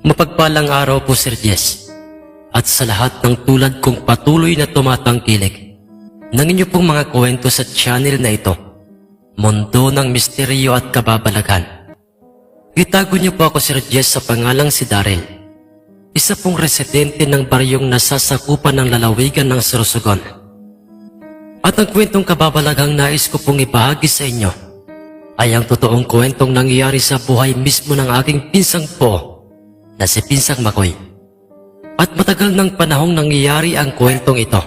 Mapagpalang araw po, Sir Jess, at sa lahat ng tulad kong patuloy na tumatangkilik ng inyo pong mga kwento sa channel na ito, Mundo ng Misteryo at Kababalaghan. Itago niyo po ako, Sir Jess, sa pangalang si Daryl, isa pong residente ng baryong nasasakupan ng lalawigan ng Sorsogon. At ang kwentong kababalaghang nais ko pong ibahagi sa inyo ay ang totoong kwentong nangyayari sa buhay mismo ng aking pinsang po na si Pinsang Makoy. At matagal ng panahong nangyayari ang kwentong ito.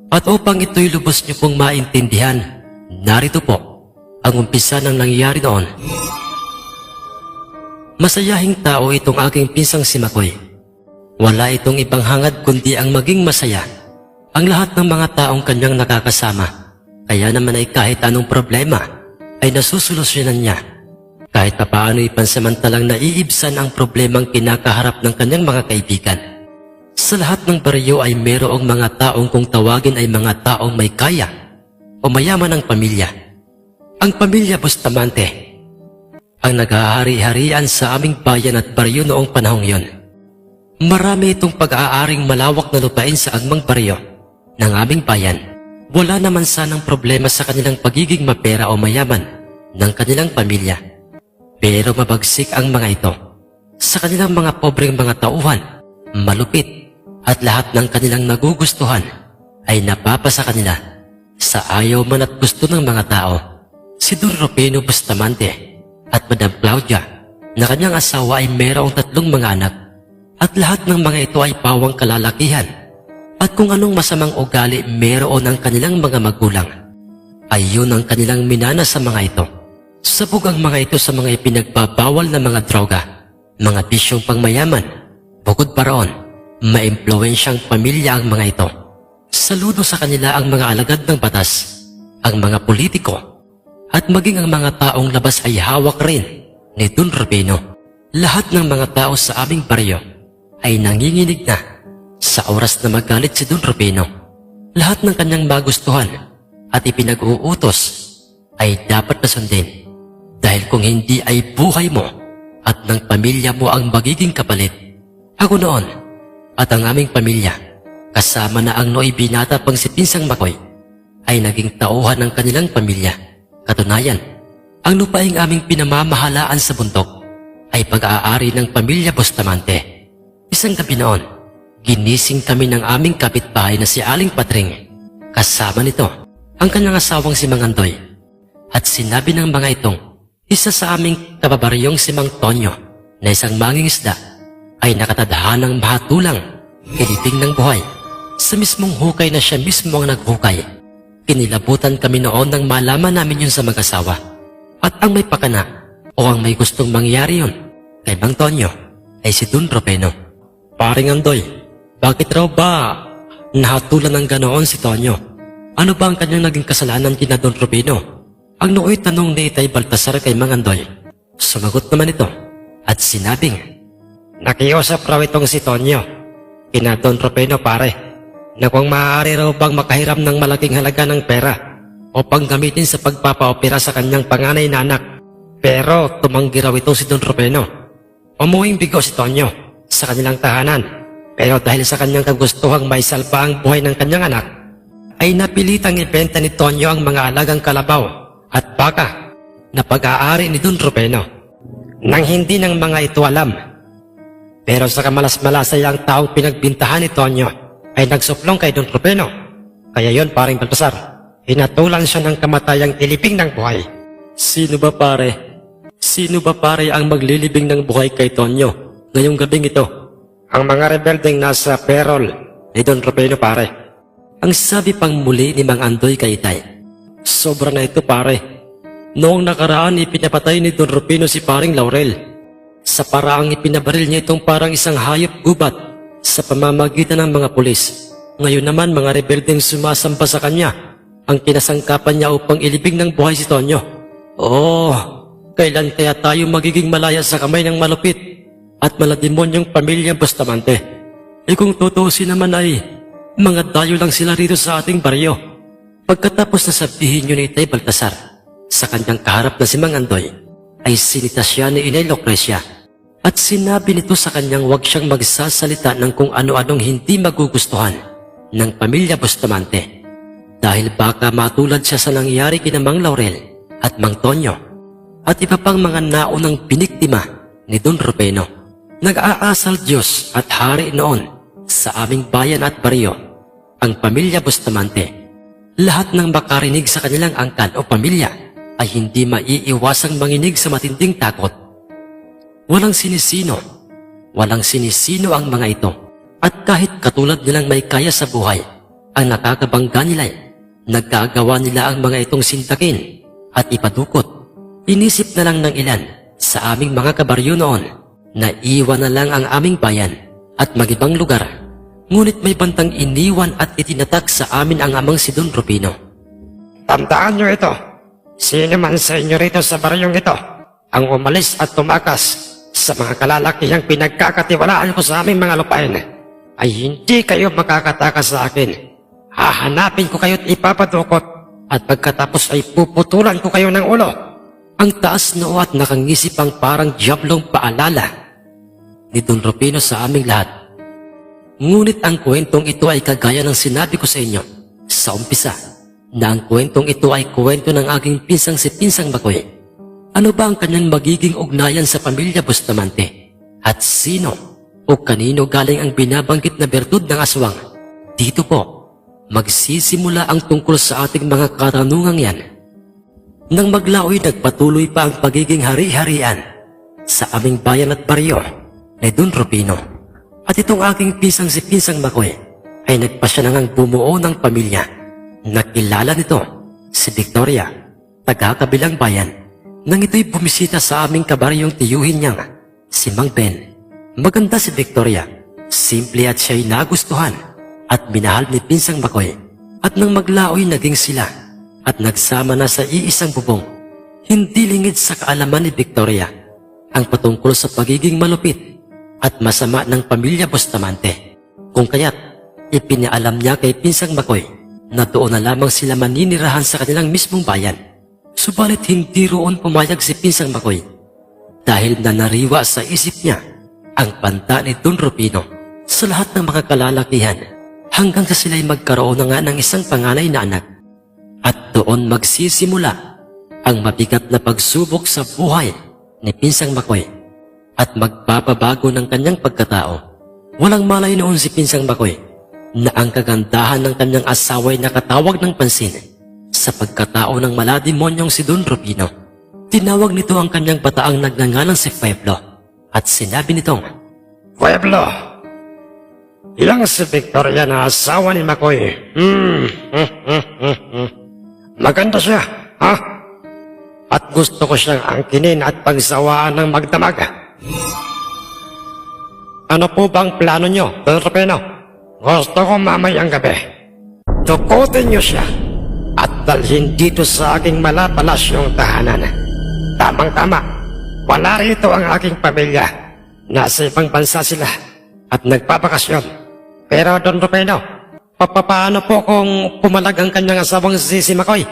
At upang ito'y lubos niyo pong maintindihan, narito po ang umpisa ng nangyayari noon. Masayahing tao itong aking pinsang si Makoy. Wala itong ibang hangad kundi ang maging masaya ang lahat ng mga taong kanyang nakakasama. Kaya naman ay kahit anong problema ay nasusolusyonan niya. Kahit papaano ipansamantalang naiibsan ang problemang kinakaharap ng kanyang mga kaibigan. Sa lahat ng baryo ay mayroong mga taong kung tawagin ay mga taong may kaya o mayaman ang pamilya. Ang pamilya Bustamante ang nag-aari-harian sa aming bayan at baryo noong panahong yon. Marami itong pag-aaring malawak na lupain sa agmang baryo ng aming bayan. Wala naman sanang problema sa kanilang pagiging mapera o mayaman ng kanilang pamilya. Pero mabagsik ang mga ito sa kanilang mga pobreng mga tauhan, malupit, at lahat ng kanilang nagugustuhan ay napapasa kanila sa ayaw man at gusto ng mga tao. Si Don Rufino Bustamante at Madam Claudia na kanyang asawa ay mayroong 3 mga anak at lahat ng mga ito ay pawang kalalakihan at kung anong masamang ugali mayroon ang kanilang mga magulang ay yun ang kanilang minana sa mga ito. Sabog ang mga ito sa mga ipinagbabawal na mga droga, mga bisyong pangmayaman. Bukod pa roon, maimpluwensyang pamilya ang mga ito. Saludo sa kanila ang mga alagad ng batas, ang mga politiko, at maging ang mga taong labas ay hawak rin ni Don Rufino. Lahat ng mga tao sa aming baryo ay nanginginig na sa oras na magalit si Don Rufino. Lahat ng kanyang magustuhan at ipinag-uutos ay dapat na sundin. Dahil kung hindi ay buhay mo at ng pamilya mo ang magiging kapalit. Ako noon at ang aming pamilya, kasama na ang nooy binata pang si Pinsang Makoy, ay naging tauhan ng kanilang pamilya. Katunayan, ang lupaing aming pinamamahalaan sa bundok ay pag-aari ng pamilya Bustamante. Isang gabi noon, ginising kami ng aming kapitbahay na si Aling Patring. Kasama nito ang kanyang asawang si Mang Andoy. At sinabi ng mga itong, isa sa aming kababaryong si Mang Tonyo na isang mangingisda ay nakatadhanang mahatulang kiliping ng buhay sa mismong hukay na siya mismo ang naghukay. Kinilabutan kami noon nang malaman namin yun sa mag-asawa. At ang may pakana o ang may gustong mangyari yun kay Mang Tonyo ay si Don Rufino. Paring Andoy, bakit raw ba nahatulan ng ganoon si Tonyo? Ano ba ang kanyang naging kasalanan kina Don Rufino? Ang nooy tanong ni Itay Baltasar kay Mang Andoy. Sumagot naman ito at sinabing, nakiusap raw itong si Tonyo kina Don Rufino pare na kung maaari raw bang makahiram ng malaking halaga ng pera o panggamitin sa pagpapaopera sa kanyang panganay na anak. Pero tumanggi raw itong si Don Rufino. Umuwing bigo si Tonyo sa kanilang tahanan pero dahil sa kanyang kagustuhang maisalba ang buhay ng kanyang anak ay napilitang ibenta ni Tonyo ang mga alagang kalabaw at baka na pag-aari ni Don Rufino nang hindi ng mga ito alam. Pero sa kamalas-malasay ang taong pinagbintahan ni Tonyo ay nagsuplong kay Don Rufino. Kaya yon paring Baltasar, hinatulan siya ng kamatayang ilibing ng buhay. Sino ba pare ang maglilibing ng buhay kay Tonyo ngayong gabing ito? Ang mga rebeldeng nasa perol ni Don Rufino pare. Ang sabi pang muli ni Mang Andoy kay Itay. Sobra na ito pare. Noong nakaraan ipinapatay ni Don Rufino si paring Laurel. Sa paraang ipinabaril niya itong parang isang hayop gubat sa pamamagitan ng mga pulis. Ngayon naman mga rebeldeng sumasamba sa kanya ang kinasangkapan niya upang ilibing ng buhay si Tonyo. Oh, kailan kaya tayo magiging malaya sa kamay ng malupit at malademonyong pamilyang Bustamante? Kung tutuusin naman ay mga dayo lang sila rito sa ating baryo. Pagkatapos na sabihin yun ni Itay Baltasar sa kanyang kaharap na si Mang Andoy, ay sinita siya ni Inay Lucrecia At sinabi nito sa kanyang huwag siyang magsasalita ng kung ano-anong hindi magugustuhan ng pamilya Bustamante. Dahil baka matulad siya sa nangyari kina Mang Laurel at Mang Tonyo at iba pang mga naunang biniktima ni Don Rufino. Nag-aasal Diyos at hari noon sa aming bayan at baryo, ang pamilya Bustamante. Lahat ng makarinig sa kanilang angkan o pamilya ay hindi maiiwasang manginig sa matinding takot. Walang sinisino ang mga ito. At kahit katulad nilang may kaya sa buhay, ang nakakabangga nila, nagkagawa nila ang mga itong sintakin at ipadukot. Inisip na lang ng ilan sa aming mga kabaryo noon na iwan na lang ang aming bayan at magibang lugar. Ngunit may bantang iniwan at itinatak sa amin ang amang si Don Rufino. Tandaan nyo ito. Sino man sa inyo rito sa baryong ito ang umalis at tumakas sa mga kalalakihang pinagkakatiwalaan ko sa aming mga lupain, ay hindi kayo makakatakas sa akin. Hahanapin ko kayo't ipapadukot at pagkatapos ay puputulan ko kayo ng ulo. Ang taas noo at nakangisip ang parang diablong paalala ni Don Rufino sa aming lahat. Ngunit ang kwentong ito ay kagaya ng sinabi ko sa inyo sa umpisa, na ang kwentong ito ay kwento ng aking pinsang si Pinsang Makoy. Ano ba ang kanyang magiging ugnayan sa pamilya Bustamante? At sino o kanino galing ang binabanggit na bertud ng aswang? Dito po, magsisimula ang tungkol sa ating mga katanungang yan. Nang maglaoy, nagpatuloy pa ang pagiging hari-harian sa aming bayan at baryo ni Don Rufino. At itong aking pinsang si Pinsang Makoy ay nagpasya na ngang bumuo ng pamilya. Nakilala nito si Victoria, taga-kabilang bayan, nang ito'y bumisita sa aming kabaryong tiyuhin niyang si Mang Ben. Maganda si Victoria, simple at siya'y nagustuhan at minahal ni Pinsang Makoy. At nang maglaoy, naging sila at nagsama na sa iisang bubong. Hindi lingid sa kaalaman ni Victoria ang patungkol sa pagiging malupit at masama ng pamilya Bustamante. Kung kaya't ipinaalam niya kay Pinsang Makoy na doon na lamang sila maninirahan sa kanilang mismong bayan. Subalit hindi roon pumayag si Pinsang Makoy dahil nanariwa sa isip niya ang panta ni Don Rufino sa lahat ng mga kalalakihan hanggang sa sila'y magkaroon na nga ng isang panganay na anak. At doon magsisimula ang mabigat na pagsubok sa buhay ni Pinsang Makoy at magpapabago ng kanyang pagkatao. Walang malay noon si Pinsang Makoy na ang kagandahan ng kanyang asawa'y nakatawag ng pansin sa pagkatao ng malademonyong si Don Rufino. Tinawag nito ang kanyang bataang nagngangalang si Pueblo at sinabi nitong, Pueblo, ilang si Victoria na asawa ni Makoy. Maganda siya, ha? At gusto ko siyang angkinin at pagsawaan ng magdamag. Ano po bang plano nyo, Don Rufino? Gusto ko mamayang gabi dukutin nyo siya at dalhin dito sa aking malapalasyong tahanan. Tamang-tama, wala rito ang aking pamilya. Nasa ibang bansa sila at nagpapakasyon. Pero Don Rufino, paano po kung pumalag ang kanyang asawang si Makoy?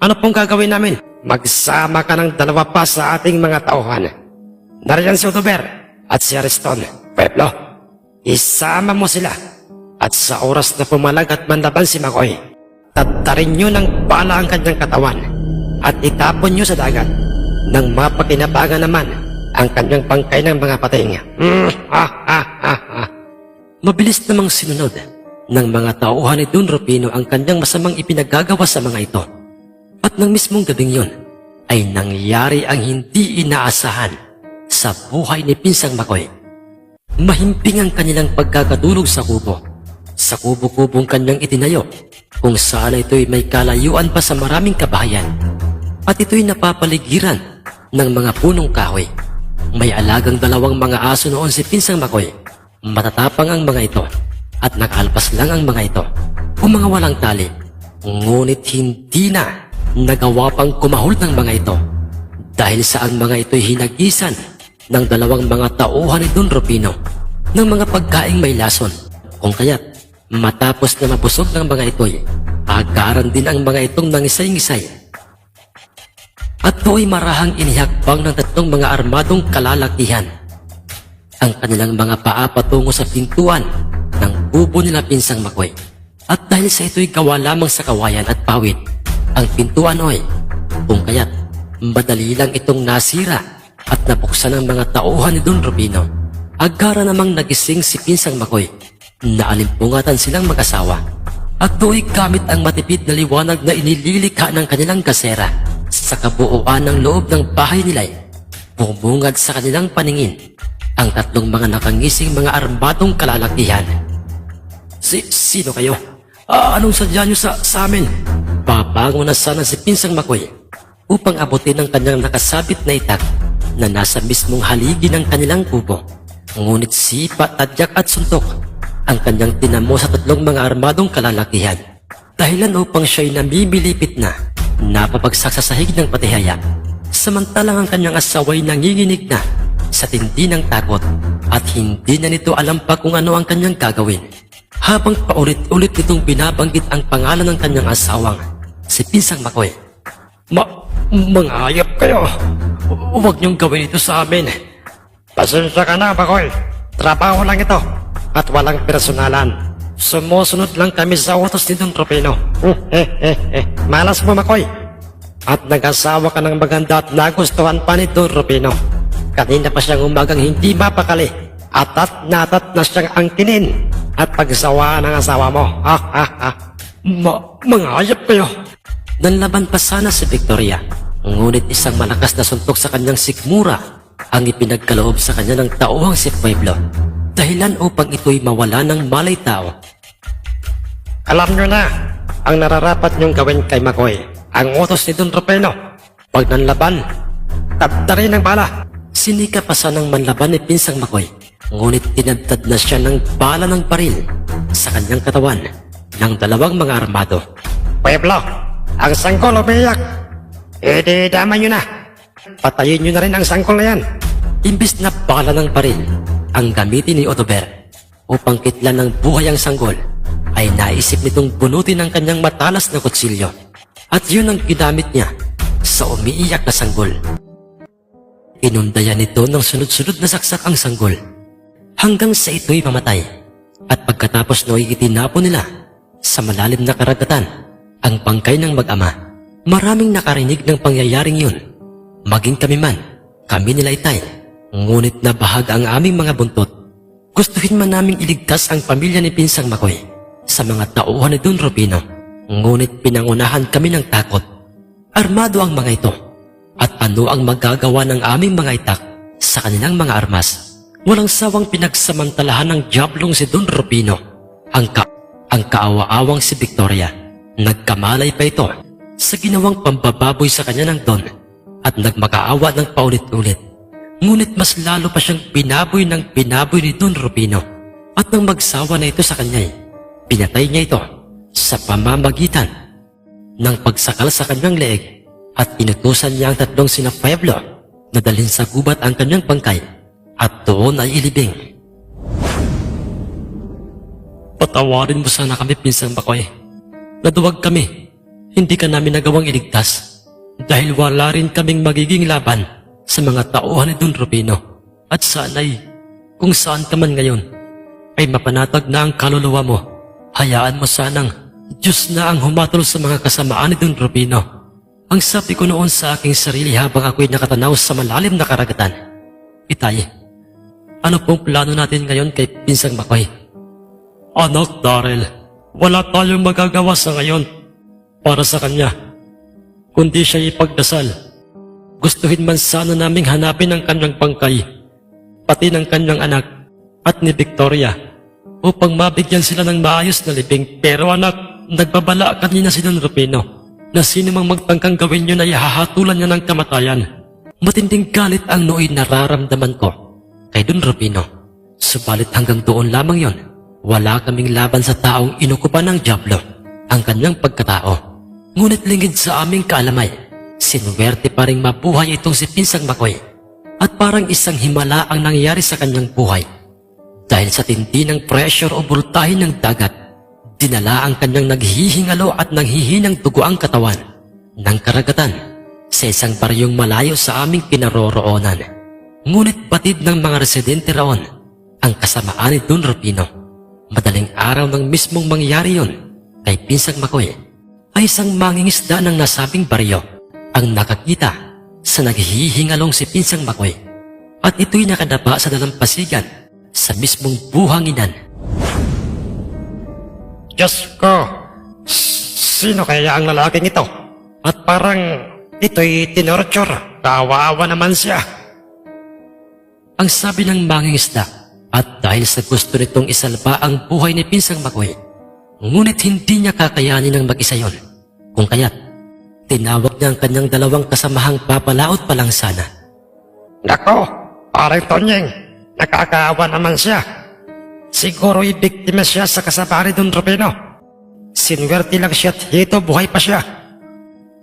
Ano pong gagawin namin? Magsama ka ng dalawa pa sa ating mga tauhan. Nariyan si Odober at si Ariston. Pueblo, isama mo sila. At sa oras na pumalag at manlaban si Makoy, tatarin nyo ng bala ang kanyang katawan at itapon nyo sa dagat nang mapakinabangan naman ang kanyang bangkay ng mga pating. Mabilis namang sinunod ng mga tauhan ni Don Rufino ang kanyang masamang ipinagagawa sa mga ito. At nang mismong gabing yun, ay nangyari ang hindi inaasahan sa buhay ni Pinsang Makoy. Mahimping ang kanilang pagkakatulog sa kubo. Sa kubo-kubong kanyang itinayo, kung saan ito'y may kalayuan pa sa maraming kabahayan. At ito'y napapaligiran ng mga punong kahoy. May alagang dalawang mga aso noon si Pinsang Makoy. Matatapang ang mga ito at nakalpas lang ang mga ito o mga walang tali. Ngunit hindi na nagawa pang kumahol ng mga ito dahil sa ang mga ito'y hinagisan ng dalawang mga tauhan ni Don Rufino ng mga pagkaing may lason. Kung kaya't matapos na mabusog ng mga ito'y agaran din ang mga itong nangisay-ngisay. At do'y marahang inihakbang ng tatlong mga armadong kalalakihan ang kanilang mga paa patungo sa pintuan ng kubo nila Pinsang Makoy. At dahil sa ito'y gawa lamang sa kawayan at pawid, ang pintuan oy, kung kaya't madali lang itong nasira at nabuksan ng mga tauhan ni Don Rufino. Agara namang nagising si Pinsang Makoy na alimpungatan silang mag-asawa at do'y gamit ang matipid na liwanag na inililikha ng kanilang kasera sa kabuuan ng loob ng bahay nila'y bumungad sa kanilang paningin ang tatlong mga nakangising mga armadong kalalakihan. Sino kayo? Anong sadya nyo sa amin? Papango na sana si Pinsang Makoy upang abutin ang kanyang nakasabit na itak na nasa mismong haligi ng kanilang kubo. Ngunit sipa, tadyak at suntok ang kanyang tinamo sa tatlong mga armadong kalalakihan. Dahilan upang siya'y namimilipit na napapagsak sa sahig ng patihaya. Samantalang ang kanyang asawa'y nanginginig na sa tindi ng takot at hindi na nito alam pa kung ano ang kanyang gagawin. Habang paulit-ulit nitong binabanggit ang pangalan ng kanyang asawang, si Pinsang Makoy. Mga hayop kayo. Huwag niyong gawin ito sa amin. Pasensya ka na, Makoy. Trabaho lang ito at walang personalan. Sumusunod lang kami sa utos ni Don Rufino. Malas mo, Makoy. At nag-asawa ka ng maganda at nagustuhan pa ni Don Rufino. Kanina pa siyang umagang hindi mapakali. Atat na siyang angkinin at pagsawaan ng asawa mo. Mga hayop kayo. Nanlaban pa sana si Victoria, ngunit isang malakas na suntok sa kanyang sikmura ang ipinagkaloob sa kanya ng tauhang si Pueblo, dahilan upang ito'y mawala ng malay tao. Alam nyo na ang nararapat nyong gawin kay Makoy. Ang utos ni Don Rufino, pag nanlaban, tabtarin ng bala. Sinika pa sanang manlaban ni Pinsang Makoy, ngunit tinadtad na siya ng bala ng baril sa kanyang katawan ng dalawang mga armado. Pueblo, ang sangkol umiyak. Damay nyo na. Patayin nyo na rin ang sangkol na yan. Imbis na bala ng baril ang gamitin ni Odober upang kitlan ng buhay ang sanggol, ay naisip nitong bunutin ang kanyang matalas na kutsilyo. At yun ang ginamit niya sa umiiyak na sanggol. Inundayan nito ng sunod-sunod na saksak ang sanggol hanggang sa ito'y mamatay. At pagkatapos no'y itinapon nila sa malalim na karagatan ang bangkay ng mag-ama. Maraming nakarinig ng pangyayaring yun. Maging kami man, kami nila Itay. Ngunit nabahag ang aming mga buntot. Gustuhin man naming iligtas ang pamilya ni Pinsang Makoy sa mga tauhan ni Don Rufino. Ngunit pinangunahan kami ng takot. Armado ang mga ito. At ano ang magagawa ng aming mga itak sa kanilang mga armas? Walang sawang pinagsamantalahan ng diablong si Don Rufino. Ang kaawa-awang si Victoria. Nagkamalay pa ito sa ginawang pambababoy sa kanya ng Don at nagmakaawa ng paulit-ulit. Ngunit mas lalo pa siyang binaboy ng binaboy ni Don Rufino. At nang magsawa na ito sa kanya, pinatay niya ito sa pamamagitan ng pagsakal sa kanyang leeg. At inutusan niya ang tatlong sina Pueblo na dalhin sa gubat ang kanyang bangkay at doon ay ilibing. Patawarin mo sana kami, Pinsang Makoy. Naduwag kami. Hindi ka namin nagawang iligtas dahil wala rin kaming magiging laban sa mga tauhan ni Don Rufino. At sana'y kung saan ka man ngayon ay mapanatag na ang kaluluwa mo. Hayaan mo sanang Diyos na ang humatol sa mga kasamaan ni Don Rufino. Ang sabi ko noon sa aking sarili habang ako'y nakatanaw sa malalim na karagatan. Itay, ano pong plano natin ngayon kay Pinsang Makoy? Anak Darrell, wala tayong magagawa sa ngayon para sa kanya, kundi siya ipagdasal. Gustuhin man sana naming hanapin ang kanyang bangkay, pati ng kanyang anak at ni Victoria, upang mabigyan sila ng maayos na libing. Pero anak, nagbabala kanina si Don Rufino na sino mang magtangkang gawin yun ay hahatulan niya ng kamatayan. Matinding galit ang nooy nararamdaman ko kay Don Rufino. Subalit hanggang doon lamang yon. Wala kaming laban sa taong inukupan ng diablo ang kanyang pagkatao. Ngunit lingid sa aming kaalamay, sinuwerte pa rin mabuhay itong si Pinsang Makoy. At parang isang himala ang nangyari sa kanyang buhay. Dahil sa tindi ng pressure o voltahe ng dagat, dinala ang kanyang naghihingalo at nanghihinang dugo ang katawan ng karagatan sa isang baryong malayo sa aming kinaroroonan. Ngunit batid ng mga residente raon ang kasamaan ni Don Rufino. Madaling araw ng mismong mangyari yon kay Pinsang Makoy ay isang mangingisda ng nasabing baryo ang nakakita sa naghihingalong si Pinsang Makoy at ito'y nakadapa sa dalampasigan sa mismong buhanginan. Diyos ko, sino kaya ang lalaking ito? At parang ito'y tinorture. Kawawa naman siya. Ang sabi ng mangingisda at dahil sa gusto nitong isalba ang buhay ni Pinsang Makoy, ngunit hindi niya kakayanin ng mag-isa yon. Kung kaya't, tinawag niya ang kanyang dalawang kasamahang papalaot pa lang sana. Nako, parang Tonyeng, nakakaawa naman siya. Siguro ibiktima siya sa kasama ni Don Rufino. Sinwerte lang siya at hito buhay pa siya.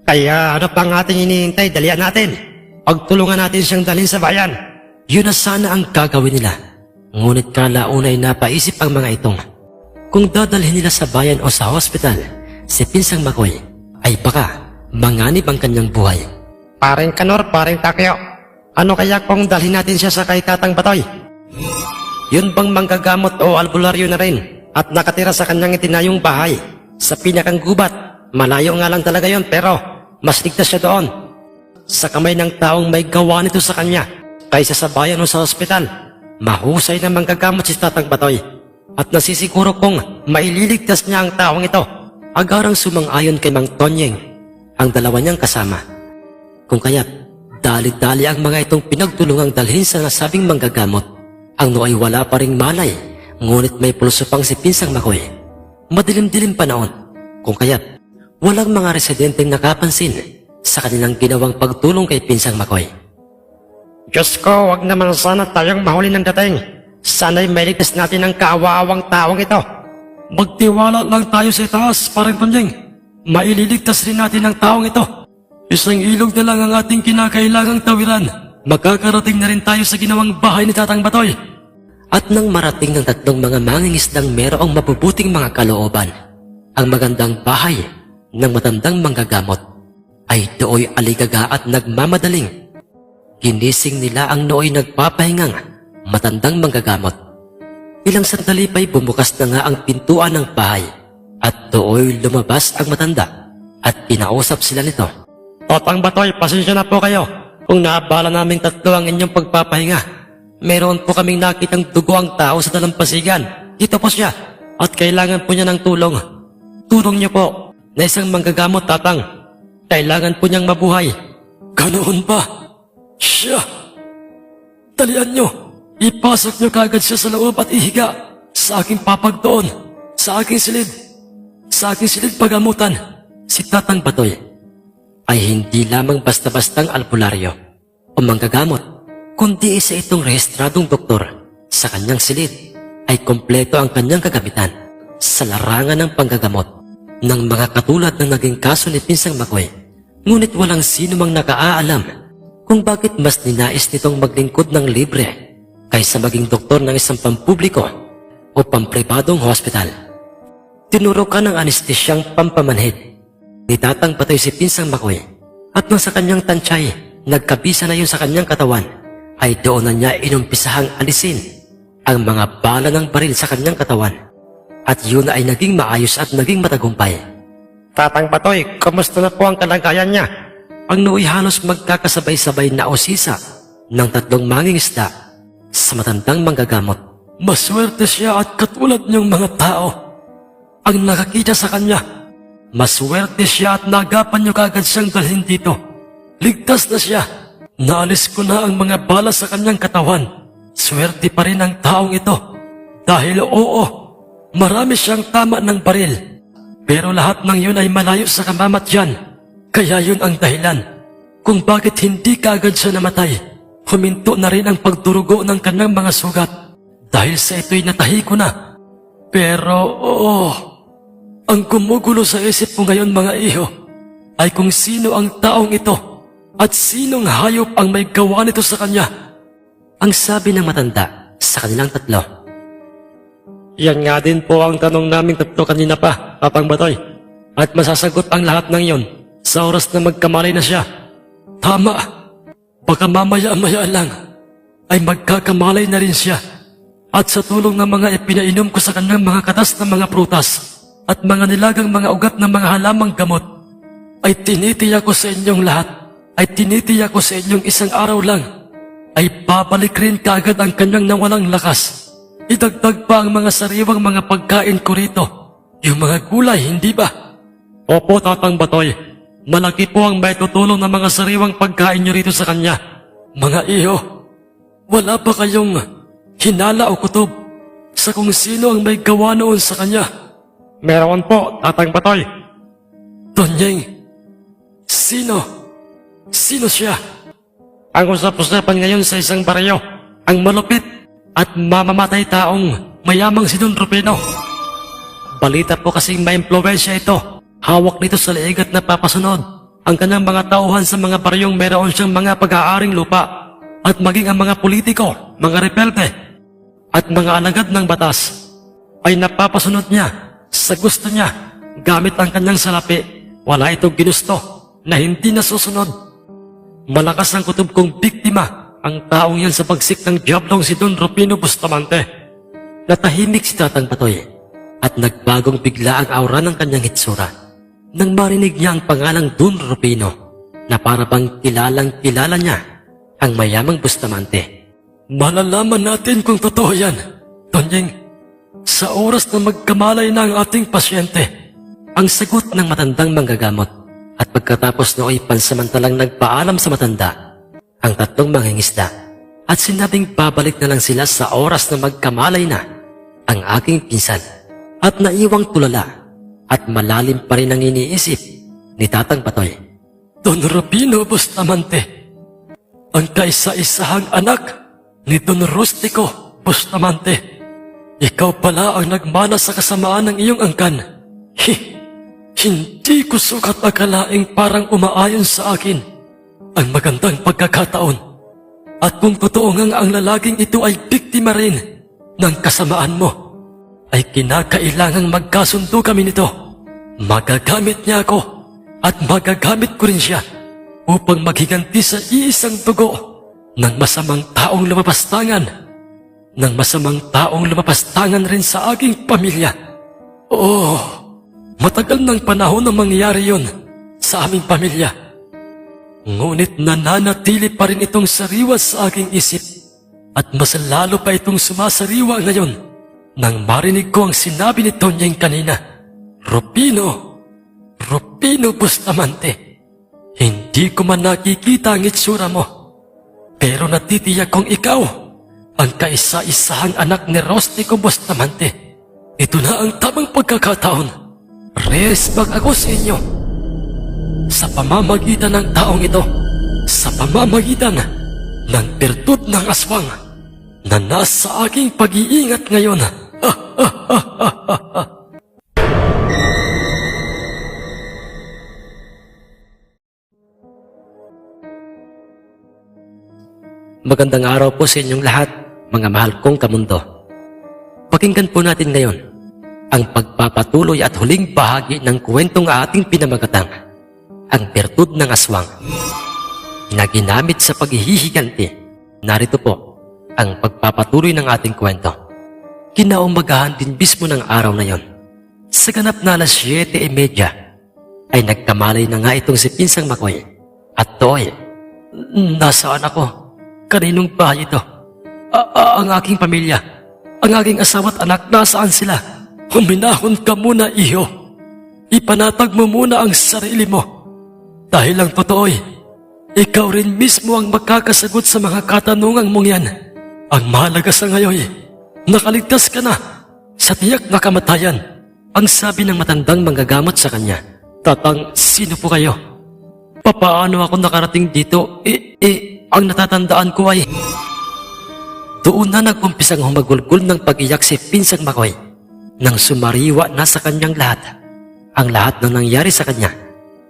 Kaya ano pang ating iniintay, dalian natin. Pagtulungan natin siyang dalhin sa bayan. Yun na sana ang gagawin nila. Ngunit kalaunay napaisip ang mga itong kung dadalhin nila sa bayan o sa hospital si Pinsang Makoy ay baka manganib ang kanyang buhay. Paring Kanor, paring Takyo, ano kaya kung dalhin natin siya sa kay Tatang Batoy? Yun bang manggagamot o albularyo na rin at nakatira sa kanyang itinayong bahay sa pinakang gubat? Malayo nga lang talaga yon pero mas ligtas siya doon sa kamay ng taong may gawa nito sa kanya kaysa sa bayan o sa ospital. Mahusay na manggagamot si Tatang Batoy at nasisiguro kong maililigtas niya ang taong ito. Agarang sumang-ayon kay Mang Tonyeng ang dalawa niyang kasama. Kung kaya't dali-dali ang mga itong pinagtulungang dalhin sa nasabing manggagamot. Ang nooy wala pa ring malay, ngunit may pulso pang si Pinsang Makoy. Madilim-dilim pa noon, kung kaya't walang mga residenteng nakapansin sa kanilang ginawang pagtulong kay Pinsang Makoy. Diyos ko, wag naman sana tayong mahuli ng dating. Sana'y mailigtas natin ang kaawawang taong ito. Magtiwala lang tayo sa itaas, parang Tonyeng. Maililigtas rin natin ang taong ito. Isang ilog na lang ang ating kinakailangang tawiran. Magkakarating na rin tayo sa ginawang bahay ni Tatang Batoy. At nang marating ng tatlong mga mangingisdang merong mabubuting mga kalooban, ang magandang bahay ng matandang manggagamot ay dooy aligaga at nagmamadaling. Ginising nila ang nooy nagpapahingang matandang manggagamot. Ilang sandali pa'y bumukas na nga ang pintuan ng bahay at dooy lumabas ang matanda at kinausap sila nito. Tatang Batoy, pasensya na po kayo kung naabala naming tatlo ang inyong pagpapahinga. Meron po kaming nakitang dugo ang tao sa dalampasigan. Dito po siya at kailangan po niya ng tulong. Tulong niyo po na isang manggagamot, Tatang. Kailangan po niyang mabuhay. Ganoon ba? Siya! Talian niyo! Ipasok niyo kagad siya sa loob at ihiga sa aking papagdoon, sa aking silid pagamutan. Si Tatang Batoy ay hindi lamang basta-bastang albularyo o manggagamot, kundi isa itong rehistradong doktor. Sa kanyang silid ay kompleto ang kanyang kagamitan sa larangan ng panggagamot ng mga katulad ng naging kaso ni Pinsang Makoy. Ngunit walang sino mang nakaalam kung bakit mas ninais nitong maglingkod ng libre kaysa maging doktor ng isang pampubliko o pampribadong hospital. Tinuro ka ng anestesyang pampamanhid ni Tatang Batoy si Pinsang Makoy at nang sa kanyang tansay nagkabisa na yun sa kanyang katawan ay doon na niya inumpisahang alisin ang mga bala ng baril sa kanyang katawan at yun ay naging maayos at naging matagumpay. Tatang Batoy, kumusta na po ang kalagayan niya? Ang nooy halos magkakasabay-sabay na usisa ng tatlong mangingisda sa matandang manggagamot. Maswerte siya at katulad niyong mga tao ang nakakita sa kanya. Maswerte siya at nagapan niyo kagad siyang dalhin dito. Ligtas na siya. Naalis ko na ang mga bala sa kanyang katawan. Swerte pa rin ang taong ito. Dahil oo, marami siyang tama ng baril. Pero lahat ng yun ay malayo sa kamamatyan. Kaya yun ang dahilan kung bakit hindi kaagad siya namatay. Huminto na rin ang pagdurugo ng kanyang mga sugat. Dahil sa ito'y natahi ko na. Pero oo, ang gumugulo sa isip ko ngayon mga iho ay kung sino ang taong ito at sinong hayop ang may gawa nito sa kanya. Ang sabi ng matanda sa kanilang tatlo. Yan nga din po ang tanong naming tatlo kanina pa, Tatang Batoy. At masasagot ang lahat ng yon sa oras na magkamalay na siya. Tama, baka mamaya-maya lang ay magkakamalay na rin siya. At sa tulong ng mga ipinainom ko sa kanyang mga katas ng mga prutas at mga nilagang mga ugat ng mga halamang gamot, ay tinitiyak ko sa inyong lahat, ay tinitiyak ko sa inyong isang araw lang, ay babalik rin kaagad ang kanyang nawalang lakas. Idagdag pa ang mga sariwang mga pagkain ko rito, yung mga gulay, hindi ba? Opo, Tatang Batoy. Malaki po ang may tutulong ng mga sariwang pagkain nyo rito sa kanya. Mga iho, wala ba kayong hinala o kutob sa kung sino ang may gawa noon sa kanya? Meron po, Tatang Batoy. Tonyeng, sino? Sino siya? Ang usap-usapan ngayon sa isang baryo, Ang malupit at mamamatay taong mayamang si Don Rufino. Balita po kasing may impluwensya ito. Hawak nito sa liig at napapasunod ang kanyang mga tauhan sa mga baryong mayroon siyang mga pag-aaring lupa at maging ang mga politiko, mga rebelte at mga alagad ng batas ay napapasunod niya sa gusto niya gamit ang kanyang salapi. Wala itong ginusto na hindi nasusunod. Malakas ang kutob kong biktima ang taong yan sa pagsik ng diablong si Don Rufino Bustamante. Natahimik si Tatang Batoy at nagbagong bigla ang aura ng kanyang hitsura nang marinig niya ang pangalang Don Rufino na para bang kilalang kilala niya ang mayamang Bustamante. Malalaman natin kung totoo yan, Tonyeng, sa oras na magkamalay na ang ating pasyente. Ang sagot ng matandang manggagamot at pagkatapos nooy pansamantalang nagpaalam sa matanda ang tatlong mangingisda at sinabing babalik na lang sila sa oras na magkamalay na ang aking pinsan at naiwang tulala at malalim pa rin ang iniisip ni Tatang Batoy. Don Rufino Bustamante, ang kaisa-isahang anak ni Don Rustico Bustamante. Ikaw pala ang nagmana sa kasamaan ng iyong angkan. Hindi ko sukat akalaing parang umaayon sa akin ang magandang pagkakataon. At kung totoo nga ang lalaking ito ay biktima rin ng kasamaan mo, ay kinakailangang magkasundo kami nito. Magagamit niya ako at magagamit ko rin siya upang maghiganti sa iisang dugo ng masamang taong lumapastangan. Ng masamang taong lumapastangan rin sa aking pamilya. Oh, matagal ng panahon na mangyayari yun sa aming pamilya. Ngunit nananatili pa rin itong sariwa sa aking isip at mas lalo pa itong sumasariwa ngayon nang marinig ko ang sinabi ni Tonyeng kanina. Rufino Bustamante, hindi ko man nakikita ang itsura mo, pero natitiyak kong ikaw ang kaisa-isahang anak ni Rustico Bustamante. Ito na ang tamang pagkakataon. Resbag ako sa inyo sa pamamagitan ng taong ito, sa pamamagitan ng bertud ng aswang na nasa aking pag-iingat ngayon. Magandang araw po sa inyong lahat, mga mahal kong kamundo. Pakinggan po natin ngayon ang pagpapatuloy at huling bahagi ng kwentong ating pinamagatang, ang bertud ng aswang na ginamit sa paghihiganti. Narito po ang pagpapatuloy ng ating kwento. Kinaumagahan din mismo ng araw na yon, sa ganap na alas 7:30, ay nagkamalay na nga itong si Pinsang Makoy. At Toy, nasaan ako? Kaninong bahay ito? Ang aking pamilya, ang aking asawa at anak, nasaan sila? Huminahon ka muna, iho. Ipanatag mo muna ang sarili mo. Dahil ang totoo, ikaw rin mismo ang makakasagot sa mga katanungan mong yan. Ang mahalaga sa ngayon, nakaligtas ka na sa tiyak na kamatayan. Ang sabi ng matandang manggagamot sa kanya. Tatang, sino po kayo? Papaano ako nakarating dito? Ang natatandaan ko ay... Doon na nagumpisang humagulgol ng pag-iyak si Pinsang Makoy nang sumariwa na sa kanyang lahat. Ang lahat ng nangyari sa kanya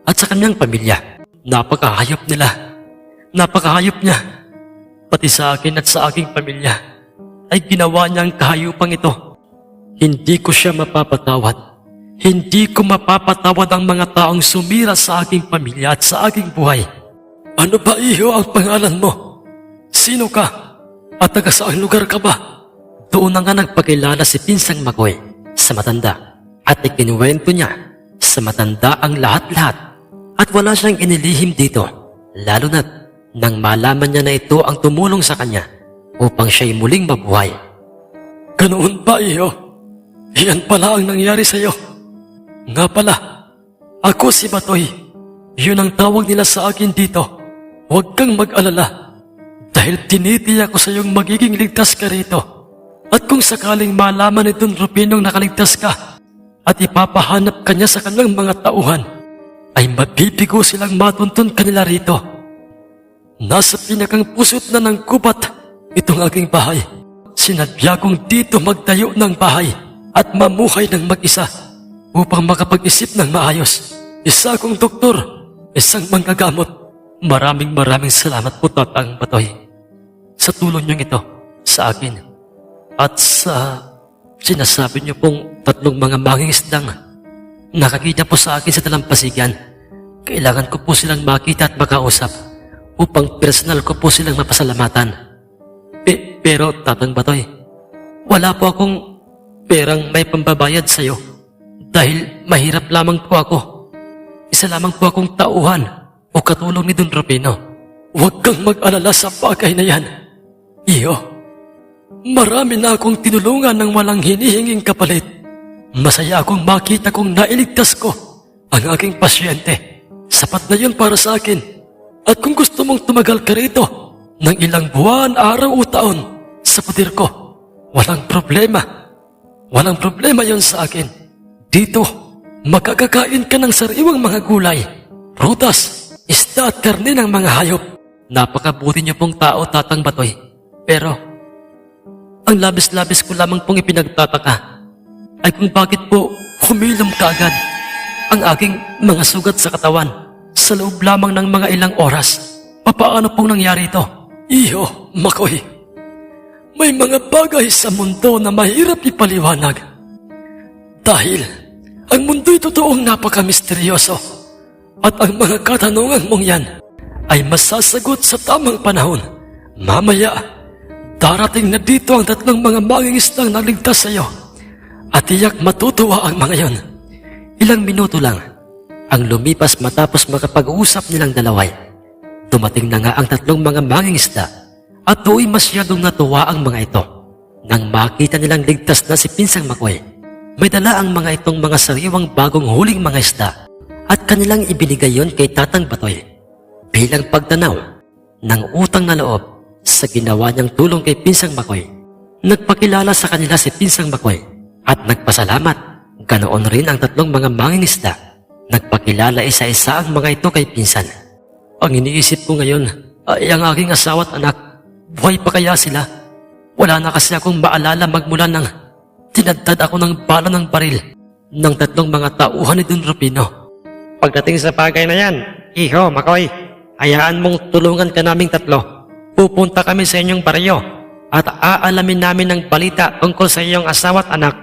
at sa kanyang pamilya. Napakahayop nila. Napakahayop niya. Pati sa akin at sa aking pamilya ay ginawa niya ang kahayupang ito. Hindi ko siya mapapatawad. Hindi ko mapapatawad ang mga taong sumira sa aking pamilya at sa aking buhay. Ano ba, iho, ang pangalan mo? Sino ka? At taga saang lugar ka ba? Doon na nga nagpakilala si Pinsang Makoy sa matanda at ikinuwento niya sa matanda ang lahat-lahat at wala siyang inilihim dito, lalo na't nang malaman niya na ito ang tumulong sa kanya upang siya'y muling mabuhay. Ganoon ba, iyo? Iyan pala ang nangyari sa iyo. Nga pala, ako si Batoy. Yun ang tawag nila sa akin dito. Huwag kang mag-alala dahil tinitiyak ko sa iyong magiging ligtas ka rito. At kung sakaling malaman ni Don Rufino nakaligtas ka at ipapahanap ka niya sa kanyang mga tauhan, ay mabibigo silang matuntun kanila rito. Nasa pinakang pusot na ng gubat itong aking bahay. Sinadya kong dito magtayo ng bahay at mamuhay ng mag-isa upang makapag-isip ng maayos. Isa akong doktor, isang manggagamot. Maraming salamat po, Tatang Batoy, sa tulong niyong ito sa akin at sa sinasabi niyo pong 3 mga mangingisdang nakakita po sa akin sa dalampasigan. Kailangan ko po silang makita at makausap upang personal ko po silang mapasalamatan. Pero Tatang Batoy, wala po akong perang may pambabayad sa iyo dahil mahirap lamang po ako. Isa lamang po akong tauhan o katulong ni Don Rufino. Huwag kang mag-alala sa bagay na yan. Iyo, marami na akong tinulungan ng walang hinihinging kapalit. Masaya akong makita kong nailigtas ko ang aking pasyente. Sapat na yun para sa akin. At kung gusto mong tumagal ka rito ng ilang buwan, araw o taon sa pader ko, walang problema. Walang problema yon sa akin. Dito, makakakain ka ng sariwang mga gulay, prutas, isda at karne ng mga hayop. Napakabuti niyo pong tao, Tatang Batoy. Pero, ang labis-labis ko lamang pong ipinagtataka ay kung bakit po humilom kaagad ang aking mga sugat sa katawan sa loob lamang ng mga ilang oras. Papaano pong nangyari ito? Iyo, Makoy, may mga bagay sa mundo na mahirap ipaliwanag. Dahil ang mundo'y totoong napaka-misteryoso at ang mga katanungan mong yan ay masasagot sa tamang panahon. Mamaya, darating na dito ang 3 mga mangingisdang naligtas sa iyo at tiyak matutuwa ang mga yon. Ilang minuto lang ang lumipas matapos makapag-uusap nilang dalaway. Dumating na nga ang 3 mga mangingisda at do'y masyadong natuwa ang mga ito. Nang makita nilang ligtas na si Pinsang Makoy, may dala ang mga itong mga sariwang bagong huling mga isda at kanilang ibinigay yon kay Tatang Batoy bilang pagtanaw ng utang na loob sa ginawa niyang tulong kay Pinsang Makoy. Nagpakilala sa kanila si Pinsang Makoy at nagpasalamat. Ganoon rin ang 3 mga mangingisda. Nagpakilala isa-isa ang mga ito kay Pinsan. Ang iniisip ko ngayon ay ang aking asawa at anak. Buhay pa kaya sila? Wala na kasi akong maalala magmula nang tinadtad ako ng bala ng baril ng 3 mga tauhan ni Don Rufino. Pagdating sa bagay na yan, Iho, Makoy, hayaan mong tulungan ka naming 3. Pupunta kami sa inyong baryo at aalamin namin ang balita tungkol sa iyong asawa at anak.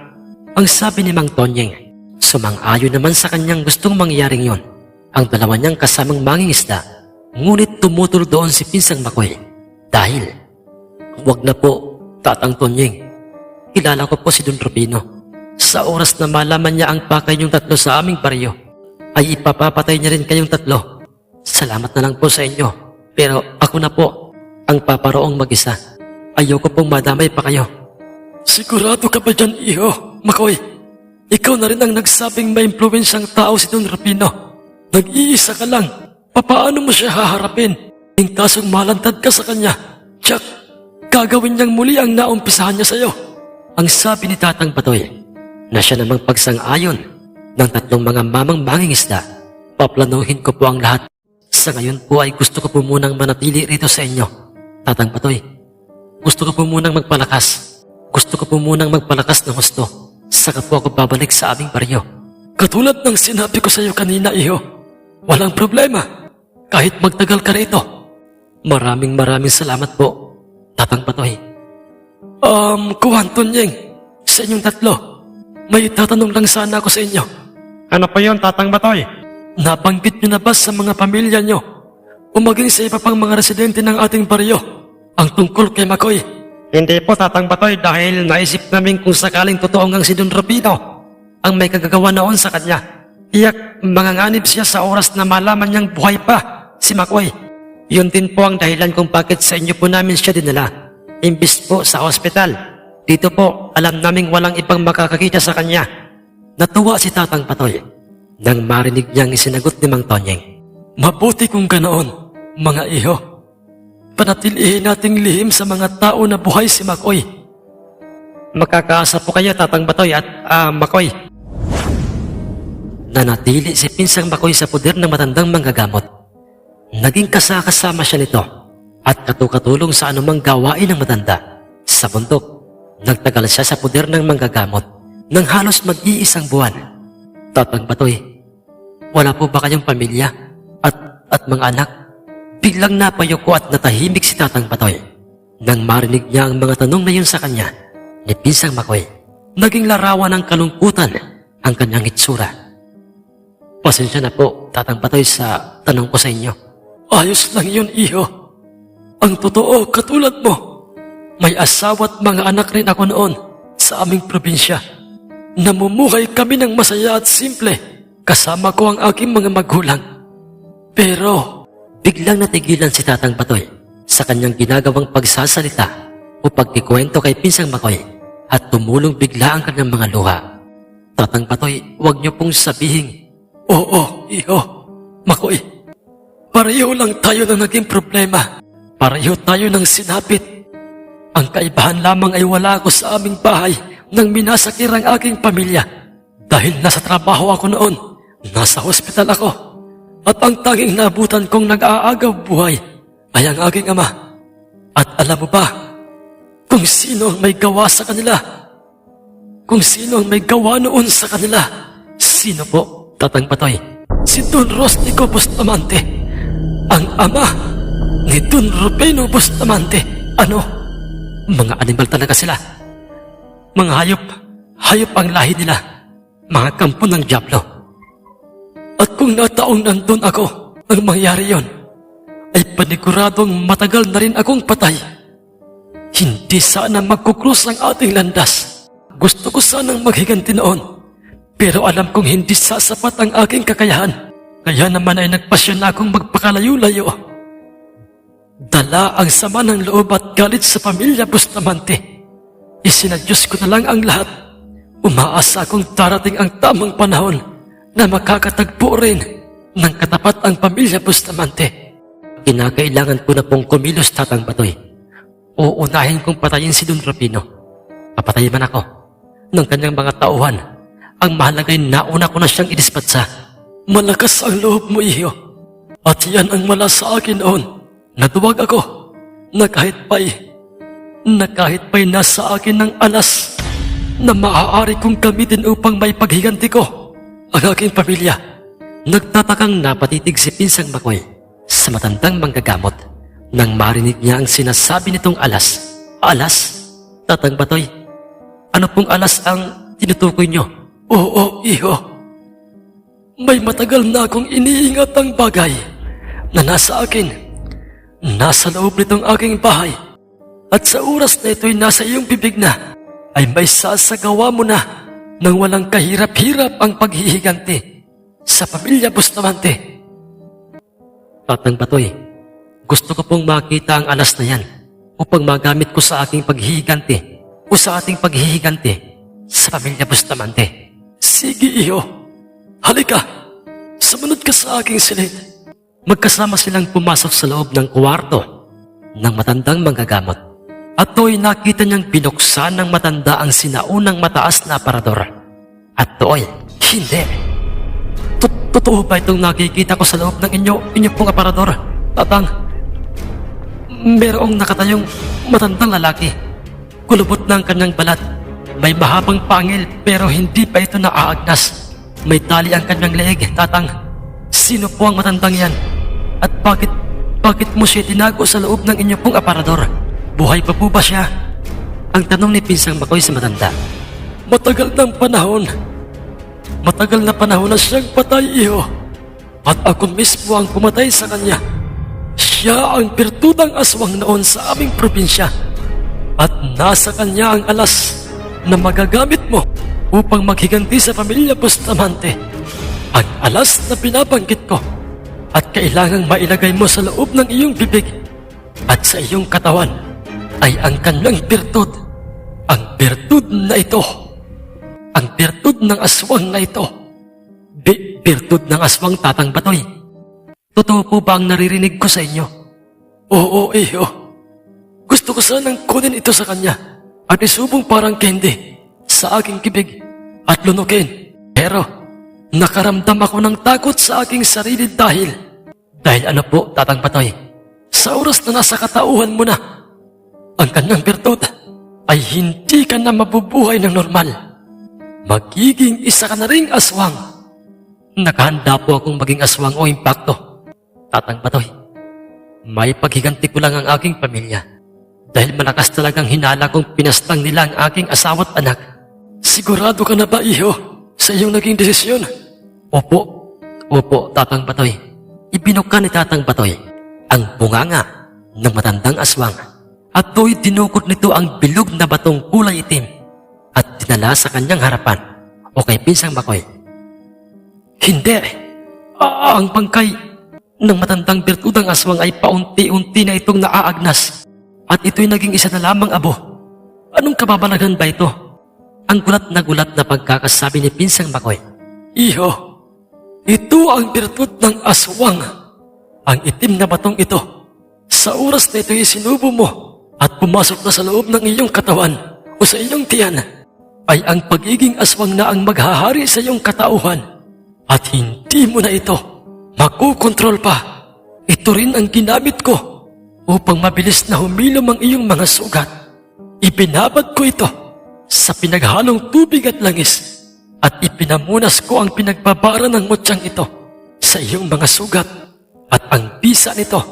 Ang sabi ni Mang Tonyeng, sumang-ayon naman sa kanyang gustong mangyaring yon ang 2 niyang kasamang mangingisda, ngunit tumutol doon si Pinsang Makoy dahil, "Huwag na po, Tatang Tonyeng. Kilala ko po si Don Rufino. Sa oras na malaman niya ang pakay niyong 3 sa aming baryo, ay ipapapatay niya rin kayong 3. Salamat na lang po sa inyo, pero ako na po ang paparoong mag-isa. Ayoko pong madamay pa kayo." Sigurado ka ba dyan, Iho, Makoy? Ikaw na rin ang nagsabing may impluwensyang tao si Don Rufino. Nag-iisa ka lang. Papaano mo siya haharapin? Ang kasong malantad ka sa kanya, Jack, gagawin niyang muli ang naumpisahan niya sa'yo. Ang sabi ni Tatang Batoy, na siya namang pagsang-ayon ng 3 mga mamang mangingisda. Paplanuhin ko po ang lahat. Sa ngayon po ay gusto ko po munang manatili rito sa inyo. Tatang Batoy, gusto ko po munang magpalakas. Gusto ko po munang magpalakas ng husto. Saka po ako babalik sa aming baryo. Katulad ng sinabi ko sa iyo kanina, Iho, walang problema. Kahit magtagal ka rito. Maraming salamat po, Tatang Batoy. Kuhan Tonyeng, sa inyong 3, may tatanong lang sana ako sa inyo. Ano pa yon, Tatang Batoy? Nabanggit niyo na ba sa mga pamilya niyo o maging sa iba pang mga residente ng ating baryo ang tungkol kay Makoy Hindi po, Tatang Batoy, dahil naisip namin kung sakaling totoo ngang si Don Rufino ang may kagagawa noon sa kanya. Iyak manganganib siya sa oras na malaman niyang buhay pa si Makoy. Yun din po ang dahilan kung bakit sa inyo po namin siya dinala. Imbis po sa ospital. Dito po, alam naming walang ibang makakakita sa kanya. Natuwa si Tatang Patoy nang marinig niyang isinagot ni Mang Tonyeng. Mabuti kung ganoon, mga iho. Panatilihin nating lihim sa mga tao na buhay si Makoy. Makakaasa po kayo, Tatang Batoy at Makoy. Nanatili si Pinsang Makoy sa puder ng matandang manggagamot. Naging kasama siya nito at katukatulong sa anumang gawain ng matanda. Sa bundok, nagtagal siya sa puder ng manggagamot nang halos mag-iisang buwan. Tatang Batoy, wala po ba kayong pamilya at mga anak? Biglang napayuko at natahimik si Tatang Batoy nang marinig niya ang mga tanong na yun sa kanya ni Pinsang Makoy. Naging larawan ng kalungkutan ang kanyang itsura. Pasensya na po, Tatang Batoy, sa tanong ko sa inyo. Ayos lang yun, iho. Ang totoo, katulad mo. May asawa at mga anak rin ako noon sa aming probinsya. Namumuhay kami ng masaya at simple. Kasama ko ang aking mga magulang. Pero, biglang natigilan si Tatang Batoy sa kanyang ginagawang pagsasalita o pagkikwento kay Pinsang Makoy at tumulong bigla ang kanyang mga luha. Tatang Batoy, huwag niyo pong sabihin. Oo, iho, Makoy. Pareho lang tayo na naging problema. Pareho tayo ng sinapit. Ang kaibahan lamang ay wala ako sa aming bahay nang minasakir ang aking pamilya. Dahil nasa trabaho ako noon, nasa hospital ako. At ang tanging nabutan kong nag-aagaw buhay ay ang aking ama. At alam mo ba kung sino ang may gawa sa kanila? Kung sino ang may gawa noon sa kanila? Sino po, Tatang Batoy? Si Don Rosnico Bustamante, ang ama ni Don Rufino Bustamante. Ano? Mga animal talaga sila. Mga hayop ang lahi nila. Mga kampo ng dyablo. At kung nataong nandun ako ang mangyari yon, ay paniguradong matagal na rin akong patay. Hindi sana magkukrus ang ating landas. Gusto ko sanang maghiganti noon, pero alam kong hindi sasapat ang aking kakayahan. Kaya naman ay nagpasya na akong magpakalayo-layo. Dala ang sama ng loob at galit sa pamilya Bustamante. Isinadyos ko na lang ang lahat. Umaasa akong darating ang tamang panahon na makakatagpo rin ng katapat ang pamilya Bustamante. Kinakailangan ko na pong kumilos, Tatang Batoy. Uunahin kong patayin si Don Rufino. Papatayin man ako ng kanyang mga tauhan. Ang mahalagay nauna ko na siyang idispatsa. Malakas ang loob mo, iho. At yan ang mala sa akin noon. Naduwag ako na kahit pa'y nasa akin ng alas na maaari kong gamitin upang may paghiganti ko ang aking pamilya. Nagtatakang napatitig si Pinsang Makoy sa matandang manggagamot nang marinig niya ang sinasabi nitong alas. Alas? Tatang Batoy, ano pong alas ang tinutukoy niyo? Oo, iho. May matagal na akong iniingat ang bagay na nasa akin. Nasa loob nitong aking bahay. At sa oras na ito'y nasa iyong bibig na, ay may sasagawa mo na nang walang kahirap-hirap ang paghihiganti sa pamilya Bustamante. Tatang Batoy, gusto ko pong makita ang alas na yan upang magamit ko sa aking paghihiganti o sa ating paghihiganti sa pamilya Bustamante. Sige, iho. Halika, sumunod ka sa aking silid. Magkasama silang pumasok sa loob ng kwarto ng matandang manggagamot. At Toy, nakita niyang binuksan ng matanda ang sinaunang mataas na aparador. At Toy, hindi. Totoo ba itong nakikita ko sa loob ng inyo pong aparador, Tatang? Merong nakatayong matandang lalaki. Kulubot na ang kanyang balat. May mahabang pangil pero hindi pa ito naaagnas. May tali ang kanyang leeg, Tatang. Sino po ang matandang yan? At bakit mo siya tinago sa loob ng inyo pong aparador? Buhay pa po ba siya? Ang tanong ni Pinsang Makoy sa matanda. Matagal na panahon na siyang patay, iho. At ako mismo ang pumatay sa kanya. Siya ang birtudang aswang noon sa aming probinsya. At nasa kanya ang alas na magagamit mo upang maghiganti sa pamilya Bustamante. Ang alas na binabanggit ko at kailangang mailagay mo sa loob ng iyong bibig at sa iyong katawan ay ang kanyang birtud. Ang birtud na ito. Ang birtud ng aswang na ito. Birtud ng aswang, Tatang Batoy. Totoo po ba ang naririnig ko sa inyo? Oo, iyo. Gusto ko sanang kunin ito sa kanya at isubong parang candy sa aking bibig at lunukin. Pero nakaramdam ako ng takot sa aking sarili dahil ano po, Tatang Batoy? Sa oras na nasa katauhan mo na, ang kanyang birtud ay hindi ka na mabubuhay ng normal. Magiging isa ka na ring aswang. Nakahanda po akong maging aswang o impacto. Tatang Batoy, may paghiganti ko lang ang aking pamilya dahil malakas talagang hinala kong pinastang nila ang aking asawa't anak. Sigurado ka na ba, iho, sa iyong naging desisyon? Opo, Tatang Batoy. Ibinuka ni Tatang Batoy ang bunganga ng matandang aswang at do'y dinukot nito ang bilog na batong kulay itim at dinala sa kanyang harapan o kay Pinsang Makoy. Hindi! Ang bangkay ng matandang birtudang aswang ay paunti-unti na itong naaagnas at ito'y naging isa na lamang abo. Anong kababalaghan ba ito? Ang gulat na pagkakasabi ni Pinsang Makoy. Iho, ito ang birtud ng aswang. Ang itim na batong ito. Sa oras na ito'y sinubo mo at pumasok na sa loob ng iyong katawan o sa iyong tiyan, ay ang pagiging aswang na ang maghahari sa iyong katauhan. At hindi mo na ito makukontrol pa. Ito rin ang ginamit ko upang mabilis na humilom ang iyong mga sugat. Ibinabad ko ito sa pinaghalong tubig at langis at ipinamunas ko ang pinagbabara ng mutyang ito sa iyong mga sugat at ang bisa nito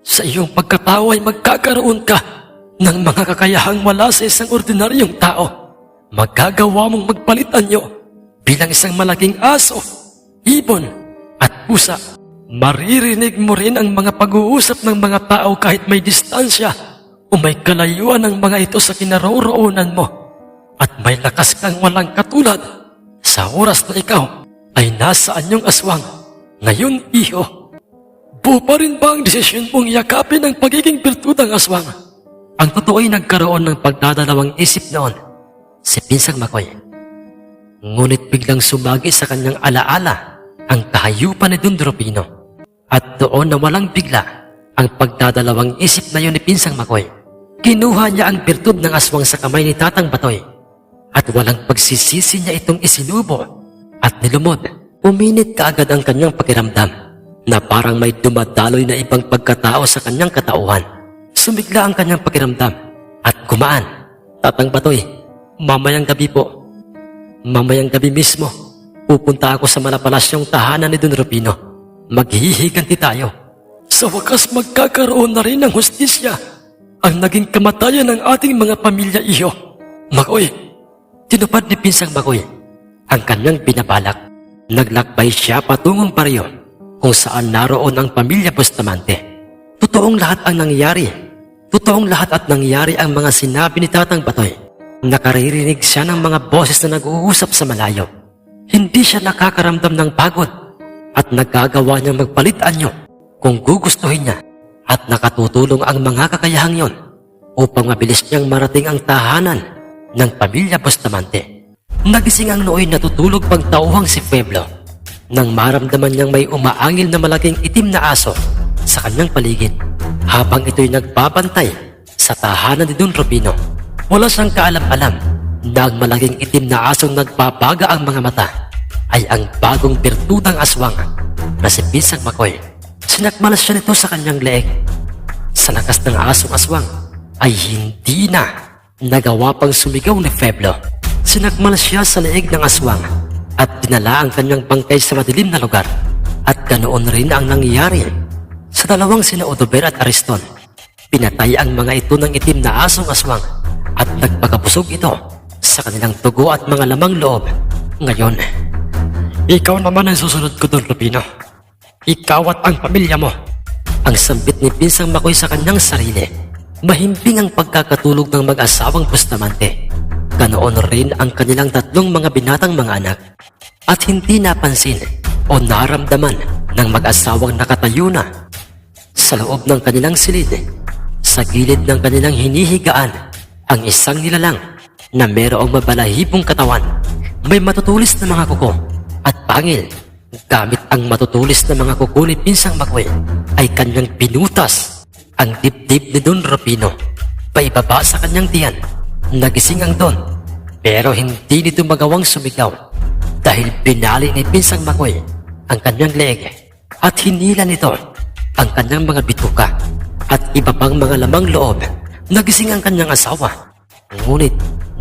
sa iyong pagkatao ay magkakaroon ka ng mga kakayahang wala sa isang ordinaryong tao. Magagawa mong magpalit anyo bilang isang malaking aso, ibon at pusa. Maririnig mo rin ang mga pag-uusap ng mga tao kahit may distansya o may kalayuan ng mga ito sa kinaroroonan mo. At may lakas kang walang katulad sa oras na ikaw ay nasa anyong aswang. Ngayon, iho, buo pa rin ba ang desisyon mong yakapin ang pagiging birtudang aswang? Ang totoo ay nagkaroon ng pagdadalawang isip noon si Pinsang Makoy. Ngunit biglang sumagi sa kanyang alaala ang kahayupan ni Don Rufino. At doon na walang bigla ang pagdadalawang isip na yun ni Pinsang Makoy. Kinuha niya ang birtud ng aswang sa kamay ni Tatang Batoy at walang pagsisisi niya itong isinubo at nilumod. Uminit kaagad ang kanyang pakiramdam na parang may dumadaloy na ibang pagkatao sa kanyang katauhan. Sumigla ang kanyang pakiramdam at gumaan. Tatang Batoy, mamayang gabi po. Mamayang gabi mismo, pupunta ako sa malapalasyong tahanan ni Don Rufino. Maghihiganti tayo. Sa wakas magkakaroon na rin ng hustisya ang naging kamatayan ng ating mga pamilya, iho. Makoy, tinupad ni Pinsang Makoy ang kanyang binabalak. Naglakbay siya patungong pareho kung saan naroon ang pamilya Bustamante. Totoong lahat ang nangyari. Totoong lahat at nangyari ang mga sinabi ni Tatang Batoy. Nakaririnig siya ng mga boses na nag-uusap sa malayo. Hindi siya nakakaramdam ng pagod at nagagawa niyang magpalit anyo kung gugustuhin niya at nakatutulong ang mga kakayahang yon upang mabilis niyang marating ang tahanan ng pamilya Bustamante. Nagising ang nooy natutulog pang tauhang si Pueblo nang maramdaman niyang may umaangil na malaking itim na aso sa kanyang paligid habang ito'y nagbabantay sa tahanan ni Don Rufino. Wala siyang kaalam-alam na ang malaking itim na asong nagbabaga ang mga mata ay ang bagong birtudang aswang na si Pinsang Makoy. Sinakmalas siya nito sa kanyang leeg. Sa lakas ng asong aswang ay hindi na nagawa pang sumigaw ni Pueblo. Sinakmalas siya sa leeg ng aswang at dinala ang kanyang bangkay sa madilim na lugar. At ganoon rin ang nangyari sa dalawang sina Odober at Ariston. Pinatay ang mga ito ng itim na asong aswang at nagpakabusog ito sa kanilang tugo at mga lamang loob. Ngayon, ikaw naman ang susunod ko, Don Rufino. Ikaw at ang pamilya mo. Ang sambit ni Pinsang Makoy sa kanyang sarili. Mahimbing ang pagkakatulog ng mag-asawang Bustamante. Ganoon rin ang kanilang tatlong mga binatang mga anak. At hindi napansin o naramdaman ng mag-asawang nakatayo na sa loob ng kanilang silid. Sa gilid ng kanilang hinihigaan, ang isang nilalang na mayroong mabalahibong katawan, may matutulis na mga kuko at pangil. Gamit ang matutulis na mga kuko ni Pinsang Makoy ay kanyang pinutas ang dibdib ni Don Rufino. Paibaba sa kanyang tiyan, nagising ang Don, pero hindi nito magawang sumigaw dahil pinali ni Pinsang Makoy ang kanyang leeg at hinila nito ang kanyang mga bituka at iba pang mga lamang loob. Nagising ang kanyang asawa, ngunit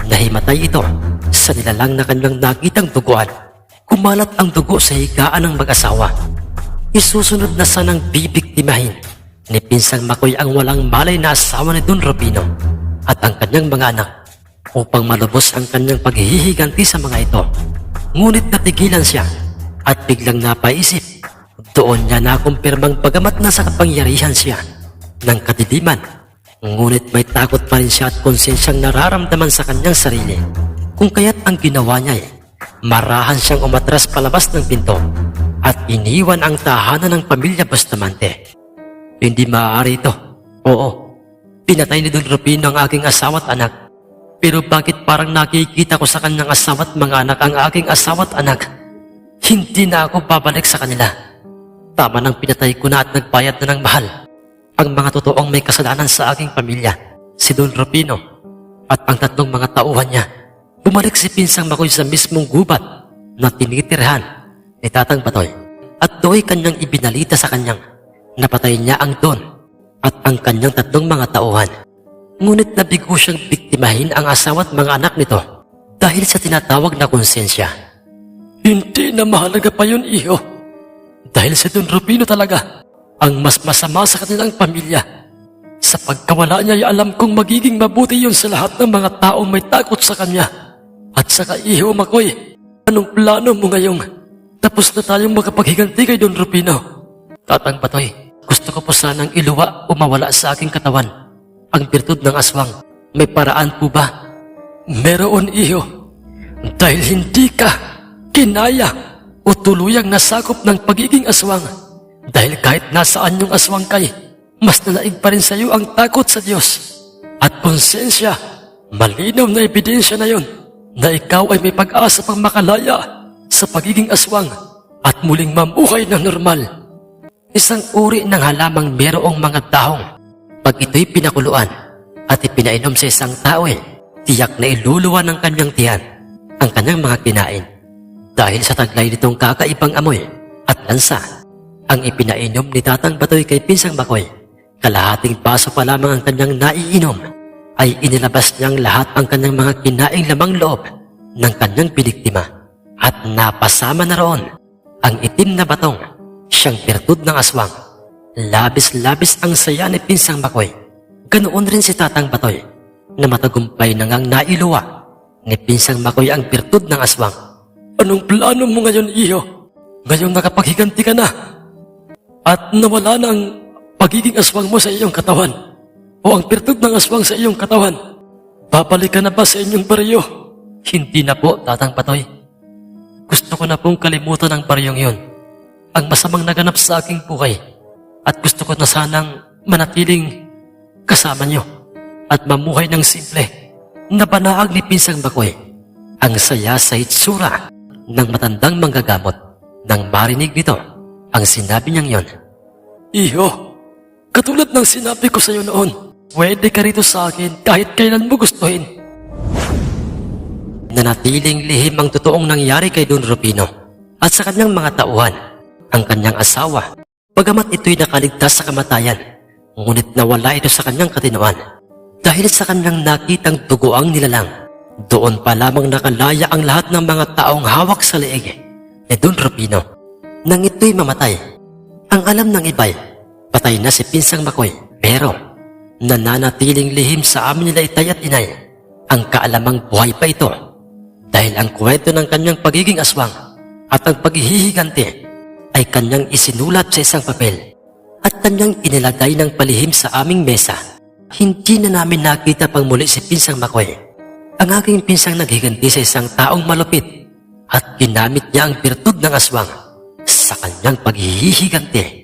nahimatay ito sa nilalang na kanyang nakitang duguan. Kumalat ang dugo sa higaan ng mag-asawa. Isusunod na sanang bibiktimahin ni Pinsang Makoy ang walang malay na asawa ni Don Rufino at ang kanyang mga anak upang malubos ang kanyang paghihiganti sa mga ito. Ngunit natigilan siya at biglang napaisip. Doon niya nakumpirmang bagamat nasa kapangyarihan siya ng kadiliman, ngunit may takot pa rin siya at konsensyang nararamdaman sa kanyang sarili. Kung kaya't ang ginawa niya ay marahan siyang umatras palabas ng pinto at iniwan ang tahanan ng pamilya Bustamante. Hindi maaari ito. Oo, pinatay ni Don Rufino ang aking asawa at anak. Pero bakit parang nakikita ko sa kanyang asawa at mga anak ang aking asawa at anak? Hindi na ako babalik sa kanila. Tama nang pinatay ko na at nagbayad na ng mahal ang mga totoong may kasalanan sa aking pamilya, si Don Rufino at ang tatlong mga tauhan niya. Bumalik si Pinsang Makoy sa mismong gubat na tinitirhan ni Tatang Batoy at do'y kanyang ibinalita sa kanyang napatay niya ang Don at ang kanyang tatlong mga tauhan. Ngunit nabigo siyang biktimahin ang asawa at mga anak nito dahil sa tinatawag na konsensya. Hindi na mahalaga pa yun, iho. Dahil si Don Rufino talaga ang mas masama sa kanilang pamilya. Sa pagkawala niya ay alam kong magiging mabuti yun sa lahat ng mga taong may takot sa kanya. At saka, iho Makoy, anong plano mo ngayong tapos na tayong makapaghiganti kay Don Rufino? Tatang Batoy, gusto ko po sanang iluwa o mawala sa aking katawan ang birtud ng aswang. May paraan po ba? Meron, iho. Dahil hindi ka kinaya o tuluyang nasakop ng pagiging aswang. Dahil kahit nasaan yung aswang kay, mas nanaig pa rin sa iyo ang takot sa Diyos. At konsensya, malinaw na ebidensya na yon na ikaw ay may pag-asa pang makalaya sa pagiging aswang at muling mamuhay ng normal. Isang uri ng halamang merong mga dahong. Pag ito'y pinakuluan at ipinainom sa isang tao tiyak na iluluwa ng kanyang tiyan ang kanyang mga kinain. Dahil sa taglay nitong kakaibang amoy at lansa, ang ipinainom ni Tatang Batoy kay Pinsang Makoy, kalahating baso pa lamang ang kanyang naiinom, ay inilabas niyang lahat ang kanyang mga kinaing lamang loob ng kanyang biniktima. At napasama na roon ang itim na batong, siyang birtud ng aswang. Labis-labis ang saya ni Pinsang Makoy. Ganoon rin si Tatang Batoy na matagumpay na ngang nailuwa ni Pinsang Makoy ang birtud ng aswang. Anong plano mo ngayon, iho? Ngayong nakapaghiganti ka na at nawala na ang pagiging aswang mo sa iyong katawan o ang birtud ng aswang sa iyong katawan, babalik ka na ba sa inyong baryo? Hindi na po, Tatang Batoy. Gusto ko na pong kalimutan ang baryong yun, ang masamang naganap sa aking buhay, at gusto ko na sanang manatiling kasama niyo at mamuhay ng simple. Nabanaag ni Pinsang Makoy ang saya sa hitsura ng matandang manggagamot. Nang marinig nito ang sinabi niyang yon. Iho, katulad ng sinabi ko sa iyo noon, pwede ka rito sa akin kahit kailan mo gustuhin. Nanatiling lihim ang totoong nangyari kay Don Rufino at sa kanyang mga tauhan, ang kanyang asawa. Bagamat ito'y nakaligtas sa kamatayan, ngunit nawala ito sa kanyang katinoan. Dahil sa kanyang nakitang dugoang nilalang, doon pa lamang nakalaya ang lahat ng mga taong hawak sa leeg ni Don Rufino. Nang ito'y mamatay, ang alam ng iba'y patay na si Pinsang Makoy, pero nananatiling lihim sa amin nila itay at inay ang kaalamang buhay pa ito. Dahil ang kwento ng kanyang pagiging aswang at ang paghihiganti ay kanyang isinulat sa isang papel at kanyang inilagay ng palihim sa aming mesa hindi na namin nakita pang muli si Pinsang Makoy. Ang aking pinsang naghiganti sa isang taong malupit at ginamit niya ang birtud ng aswang sa kanyang paghihiganti.